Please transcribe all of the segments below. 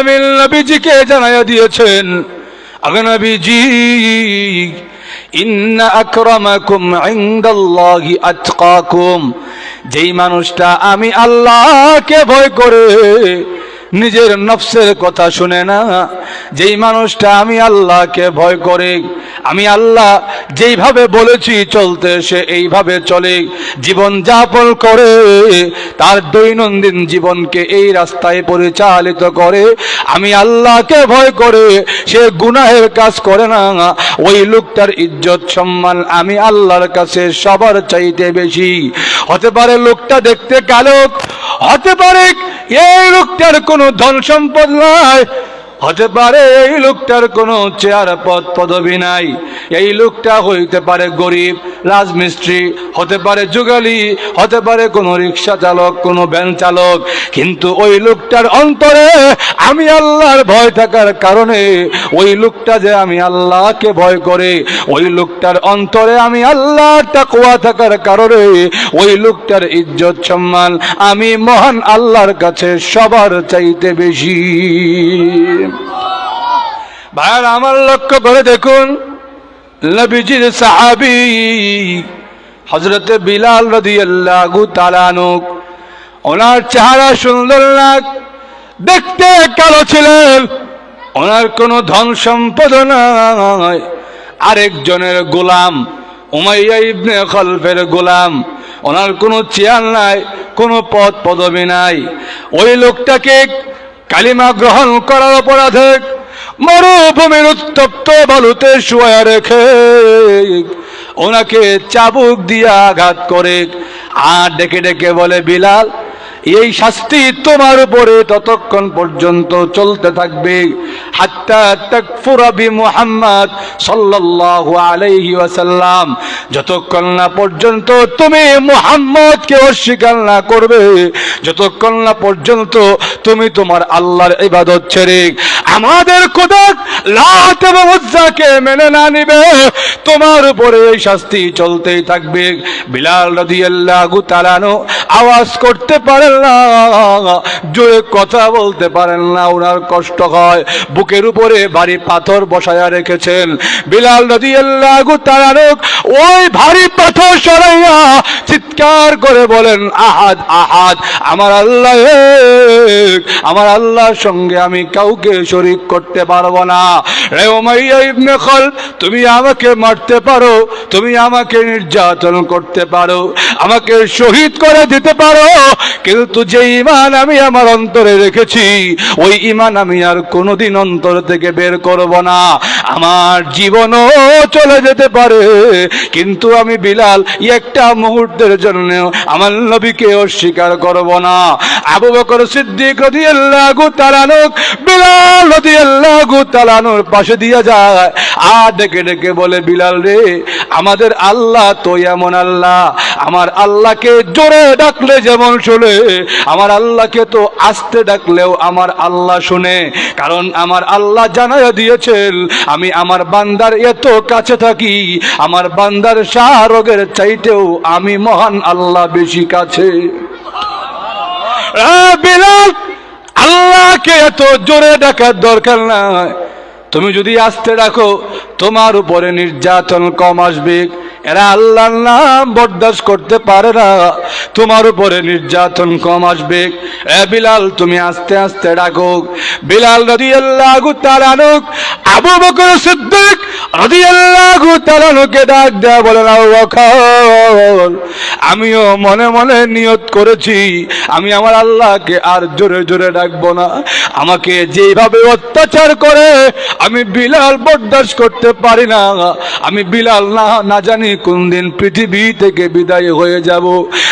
আলামিন নবীজিকে জানাইয়া দিয়েছেন, আগে নবীজি, ইন্না আকরামাকুম ইনদাল্লাহি আতকাকুম, যেই মানুষটা আমি আল্লাহকে ভয় করে নিজের নফসের কথা শুনে না, যেই মানুষটা আমি আল্লাহকে ভয় করে, আমি আল্লাহ যেইভাবে বলেছি চলতে সে এইভাবে চলে, জীবন যাপন করে, তার দৈনন্দিন জীবনকে এই রাস্তায় পরিচালিত করে, আমি আল্লাহকে ভয় করে সে গুনাহের কাজ করে না, ওই লোকটার ইজ্জত সম্মান আমি আল্লাহর কাছে সবার চাইতে বেশি। হতে পারে লোকটা দেখতে কালো, হতে পারে এই লোকটার কোনো ধন সম্পদ নাই, হতে পারে এই লোকটার কোনো চেয়ার পদ পদবি নাই, এই লোকটা হইতে পারে গরিব রাজমিস্ত্রি, হতে পারে যুগালি, হতে পারে কোনো রিক্সা চালক, কোনো ভ্যান চালক, কিন্তু ওই লোকটার অন্তরে আমি আল্লাহর ভয় থাকার কারণে, ওই লোকটা যে আমি আল্লাহকে ভয় করে, ওই লোকটার অন্তরে আমি আল্লাহর তাকওয়া থাকার কারণে ওই লোকটার ইজ্জত সম্মান আমি মহান আল্লাহর কাছে সবার চাইতে বেশি। ভাইয়ার আমার লক্ষ্য করে দেখুন, নবীজির সাহাবী হযরতে বিলাল রাদিয়াল্লাহু তাআলা আনহু, ওনার চেহারা সুন্দর না, দেখতে কালো ছিলেন, ওনার কোনো ধন সম্পদ নাই, আরেকজনের গোলাম, উমাইয়া ইবনে খলফের গোলাম, ওনার কোনো চেয়ার নাই, কোনো পদ পদবি নাই। ওই লোকটাকে কালিমা গ্রহণ করার অপরাধে মরুভূমির উত্তপ্ত বালুতে শুয়ে রেখে ওনাকে চাবুক দিয়ে আঘাত করে আর ডেকে ডেকে বলে, বিলাল, এই শাস্তি তোমার উপরে ততক্ষণ পর্যন্ত চলতে থাকবে, হাত্তা তাকফুরা বিমুহাম্মদ সাল্লাল্লাহু আলাইহি ওয়াসাল্লাম, যতক্ষণ না পর্যন্ত তুমি মুহাম্মদকে অস্বীকার না করবে, যতক্ষণ না পর্যন্ত তুমি তোমার আল্লাহর ইবাদত ছেড়ে আমাদের খোদা লাত এবং উজ্জাকে মেনে না নিবে, তোমার উপরে এই শাস্তি চলতেই থাকবে। বিলাল রাদিয়াল্লাহু তাআলা আওয়াজ করতে পারেন না, জোরে কথা বলতে পারেন না, ওনার কষ্ট হয়, বুকের উপরে ভারী পাথর বসায়া রেখেছেন। বিলাল রাদিয়াল্লাহু তাআলা ওই ভারী পাথর সরাইয়া চিৎকার করে বলেন, আহাদ আহাদ, আমার আল্লাহ এক, আমার আল্লাহর সঙ্গে আমি কাউকে শরীক করতে পারবো না। রে উমাইয়া ইবনে খলফ, তুমি আমাকে মারতে পারো, তুমি আমাকে নির্যাতন করতে পারো, আমাকে শহীদ করে দিতে পারো, কিন্তু যে ঈমান আমি আমার অন্তরে রেখেছি ওই ঈমান আমি আর কোনোদিন অন্তর থেকে বের করব না। আমার জীবনও চলে যেতে পারে, কিন্তু আমি বিলাল একটা মুহূর্তের জন্য আমার নবীকে অস্বীকার করব না। আবু বকর সিদ্দিক রাদিয়াল্লাহু তাআলা বিলাল রাদিয়াল্লাহু তাআলার পাশে দিয়ে যায় আর ডেকে ডেকে বলে, বিলাল রে, আমাদের আল্লাহ তো এমন আল্লাহ, আমার আল্লাহকে জোরে ডাকলে যেমন শুনে, আমার আল্লাহকে তো আস্তে ডাকলেও আমার আল্লাহ শুনে, কারণ আমার আল্লাহ জানাইয়া দিয়েছেন আমি আমার বান্দার এত কাছে থাকি, আমার বান্দার শাহরগের চাইতেও আমি মহান আল্লাহ বেশি কাছে। বিলাল, আল্লাহকে এত জোরে ডাকার দরকার নাই, তুমি যদি আস্তে ডাকো তোমার উপরে নির্যাতন কম আসবে। এরা আল্লাহর নাম বরদাস্ত করতে পারে না, তোমার উপরে নির্যাতন কম আসবে। এ বিলাল, তুমি আস্তে আস্তে ডাকো। বিলাল রাদিয়াল্লাহু তাআলা আবু বকর সিদ্দিক রাদিয়াল্লাহু তাআলাকে ডাক দেয়া বলেন, আবু বকর, আমিও মনে মনে নিয়ত করেছি আমি আমার আল্লাহকে আর জোরে জোরে ডাকবো না, আমাকে যেভাবে অত্যাচার করে আমি বিলাল বরদাস্ত করতে পারি না, আমি বিলাল না জানি কোন দিন পৃথিবী থেকে বিদায় হয়ে যাব,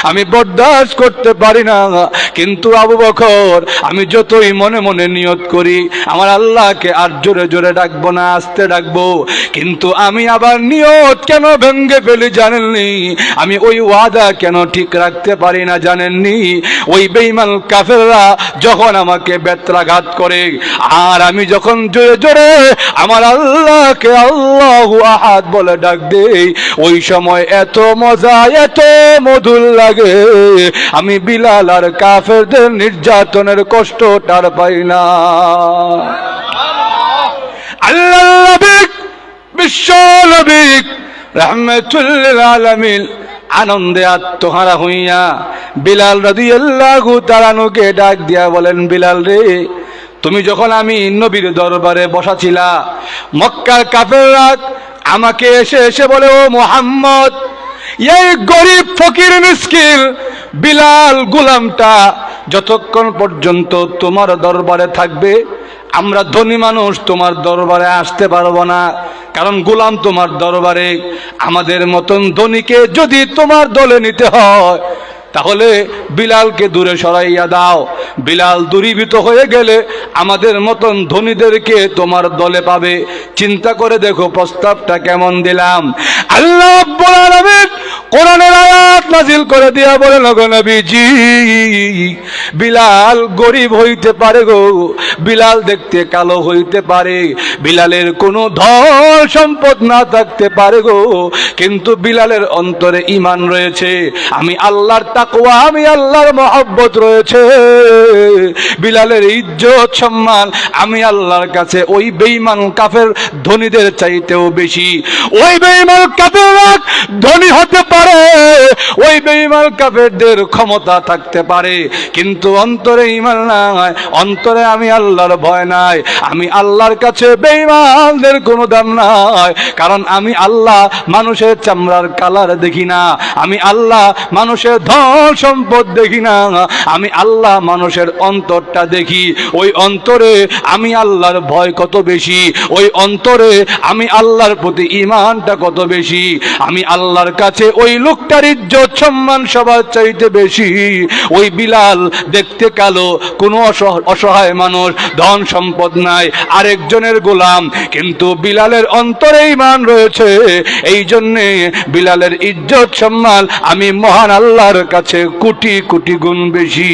আমি বরদাস্ত করতে পারি না। কিন্তু আবু বকর, আমি যতই মনে মনে নিয়ত করি আমার আল্লাহকে আর জোরে জোরে ডাকবো না, আস্তে ডাকবো, কিন্তু আমি আবার নিয়ত কেন ভেঙে ফেলি জানেননি? আমি ওই ওয়াদা কেন ঠিক রাখতে পারি না জানেননি? ওই বেঈমান কাফেররা যখন আমাকে বেত্রাঘাত করে আর আমি যখন জোরে জোরে আমার আল্লাহকে আল্লাহু আহাদ বলে ডাক দেই, ওই সময় এত মজা এত মধুর লাগে, আমি বিলাল আর কাফেরদের নির্যাতনের কষ্ট টার পাই না। আল্লাহ নবী বিশ্ব নবী রাহমাতুল লিল আলামিন আনন্দে আত্মহারা হইয়া বিলাল রাদিয়াল্লাহু তাআলা কে ডাক দিয়া বলেন, বিলাল রে, তুমি যখন আমি নবীর দরবারে বসা ছিলা, মক্কার কাফেররা আমাকে এসে এসে বলে, ও মুহাম্মদ, এই গরিব ফকির মিসকিন বিলাল গোলামটা যতক্ষণ পর্যন্ত তোমার দরবারে থাকবে, আমরা ধনী মানুষ তোমার দরবারে আসতে পারবো না, কারণ গোলাম তোমার দরবারে। আমাদের মতন ধনীকে যদি তোমার দলে নিতে হয় তাহলে বিলালকে দূরে সরাইয়া দাও। বিলাল দূরীভূত হয়ে গেলে আমাদের মতন ধনীদেরকে তোমার দলে পাবে। চিন্তা করে দেখো প্রস্তাবটা কেমন দিলাম। আল্লাহ রাব্বুল আলামিন কোরআনের আয়াত নাজিল করে দিয়া বলেন, গো নবীজি, বিলাল গরিব হইতে পারে গো, বিলাল দেখতে কালো হইতে পারে, বিলালের কোনো ধন সম্পদ না থাকতে পারে গো, কিন্তু বিলালের অন্তরে ঈমান রয়েছে, আমি আল্লাহর তাকওয়া, আমি আল্লাহর মহব্বত রয়েছে। বিলালের ইজ্জত সম্মান আমি আল্লাহর কাছে ওই বেঈমান কাফের ধনীদের চাইতেও বেশি। ওই বেঈমান কাফেররা ধনী হতে পারে, ওই বেঈমান কাফেরদের ক্ষমতা থাকতে পারে, কিন্তু অন্তরে ঈমান নাই, অন্তরে আমি আল্লাহর ভয় নাই। আমি আল্লাহর কাছে বেঈমানদের কোনো দাম নাই, কারণ আমি আল্লাহ মানুষের চামড়ার কালার দেখি না, আমি আল্লাহ মানুষের ধন সম্পদ দেখি না, আমি আল্লাহ মানুষের অন্তরটা দেখি। ওই অন্তরে আমি আল্লাহর ভয় কত বেশি, ওই অন্তরে আমি আল্লাহর প্রতি ঈমানটা কত বেশি, আমি আল্লাহর কাছে ওই লোকটার ইজ্জত সম্মান সবার চাইতে বেশি। ওই বিলাল দেখতে কালো, কোনো অসহায় মানুষ, ধন সম্পদ নাই, আরেকজনের গোলাম, কিন্তু বিলালের অন্তরে ঈমান রয়েছে। এই জন্যে বিলালের ইজ্জত সম্মান আমি মহান আল্লাহর কাছে কোটি কোটি গুণ বেশি।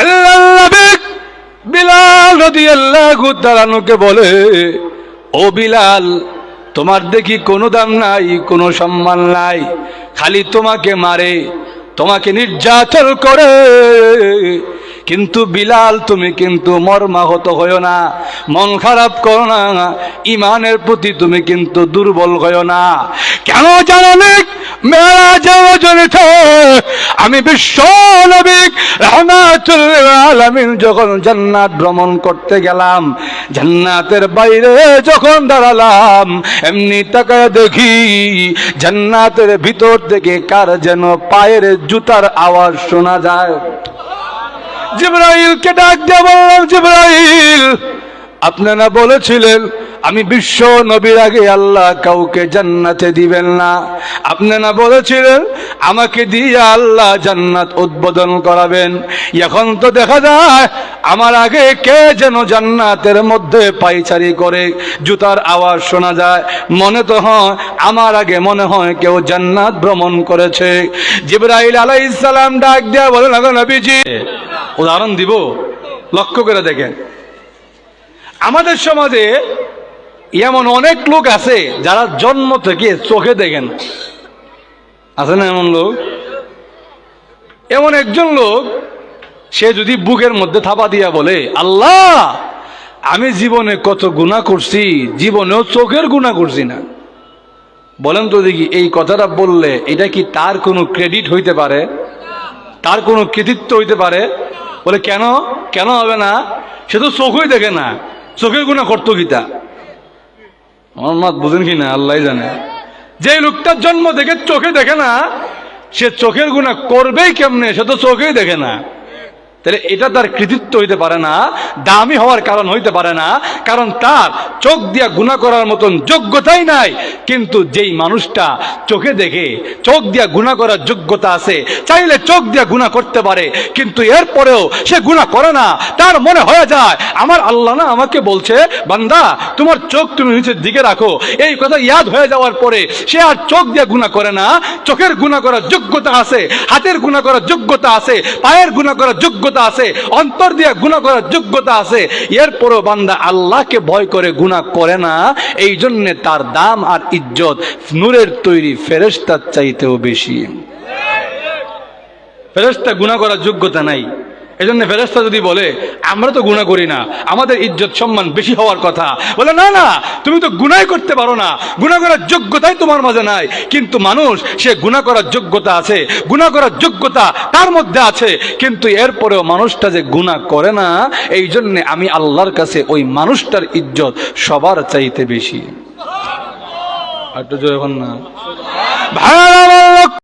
আল্লাহ নবী বিলাল রাদিয়াল্লাহু তাআলা কে বলে, ও বিলাল, তোমার দেখি কোনো দাম নাই, কোনো সম্মান নাই, খালি তোমাকে মারে, তোমাকে নির্যাতন করে, কিন্তু বিলাল তুমি কিন্তু মর্মাহত হইও না, মন খারাপ করো না, ঈমানের প্রতি তুমি কিন্তু দুর্বল হইও না। কেন জানো? মেরাজের রজনীতে আমি বিশ্ব নবী রাহমাতুল লিল আলামিন যখন জান্নাত ভ্রমণ করতে গেলাম, জান্নাতের বাইরে যখন দাঁড়ালাম, এমনি তাকায় দেখি জান্নাতের ভিতর থেকে কার যেন পায়ের জুতার আওয়াজ শোনা যায়। জিবরাইলকে ডাক দিয়ে বললাম, জিবরাইল, আপনারা বলেছিলেন আমি বিশ্ব নবীর আগে আল্লাহ কাউকে জান্নাতে দিবেন না, আপনারা বলেছিলেন আমাকে দিয়ে আল্লাহ জান্নাত উদ্বোধন করাবেন। এখন তো দেখা যায় আমার আগে কে যেন জান্নাতের মধ্যে পায়চারি করে, জুতার আওয়াজ শোনা যায়, মনে তো হয় আমার আগে মনে হয় কেউ জান্নাত ভ্রমণ করেছে। জিবরাইল আলাইহিস সালাম ডাক দিয়া বলেন, নবীজি, উদাহরণ দিব, লক্ষ্য করে দেখেন। আমাদের সমাজে এমন অনেক লোক আছে যারা জন্ম থেকে চোখে দেখেন, আছে না এমন লোক? এমন একজন লোক, সে যদি বুকের মধ্যে থাপা দিয়া বলে, আল্লাহ আমি জীবনে কত গুনাহ করছি, জীবনেও চোখের গুনাহ করছি না, বলেন তো দেখি এই কথাটা বললে এটা কি তার কোনো ক্রেডিট হইতে পারে? তার কোনো কৃতিত্ব হইতে পারে? বলে কেন, কেন হবে না? সে তো চোখই দেখে না, চোখের গুনাহ করতো কিতা? আমার মত বুঝেন কি না আল্লাহ জানে। যে লোকটার জন্ম থেকে চোখে দেখে না, সে চোখের গুনাহ করবেই কেমনে? সে তো চোখেই দেখে না। তাহলে এটা তার কৃতিত্ব হইতে পারে না, দামি হওয়ার কারণ হইতে পারে না, কারণ তার চোখ দিয়া গুনাহ করার মতন যোগ্যতাই নাই। কিন্তু যেই মানুষটা চোখে দেখে চোখ দিয়া গুনাহ করার যোগ্যতা আছে, চাইলে চোখ দিয়া গুনাহ করতে পারে, কিন্তু এরপরেও সে গুনাহ করে না। তার মনে হয়ে যায় আমার আল্লাহ না আমাকে বলছে বান্দা তোমার চোখ তুমি নিচের দিকে রাখো, এই কথা ইয়াদ হয়ে যাওয়ার পরে সে আর চোখ দিয়া গুনাহ করে না। চোখের গুনাহ করার যোগ্যতা আছে, হাতের গুনাহ করার যোগ্যতা আছে, পায়ের গুনাহ করার যোগ্যতা আছে, অন্তর দিয়ে গুনাহ করার যোগ্যতা আছে, এরপরও বান্দা আল্লাহকে ভয় করে গুনাহ করে না। এই জন্য তার দাম আর ইজ্জত নূরের তৈরি ফেরেশতার চাইতেও বেশি। ফেরেশতা গুনাহ করার যোগ্যতা নাই, এজন্য ফেরেশতা যদি বলে আমরা তো গুনাহ করি না, আমাদের ইজ্জত সম্মান বেশি হওয়ার কথা, বলে না না তুমি তো গুনাহ করতে পারো না, গুনাহ করার যোগ্যতাই তোমার মাঝে নাই। কিন্তু মানুষ সে গুনাহ করার যোগ্যতা আছে, গুনাহ করার যোগ্যতা তার মধ্যে আছে, কিন্তু এরপরেও মানুষটা যে গুনাহ করে না, এই জন্য আমি আল্লাহর কাছে ওই মানুষটার ইজ্জত সবার চাইতে বেশি। আর তো জোরে বল না ভাই।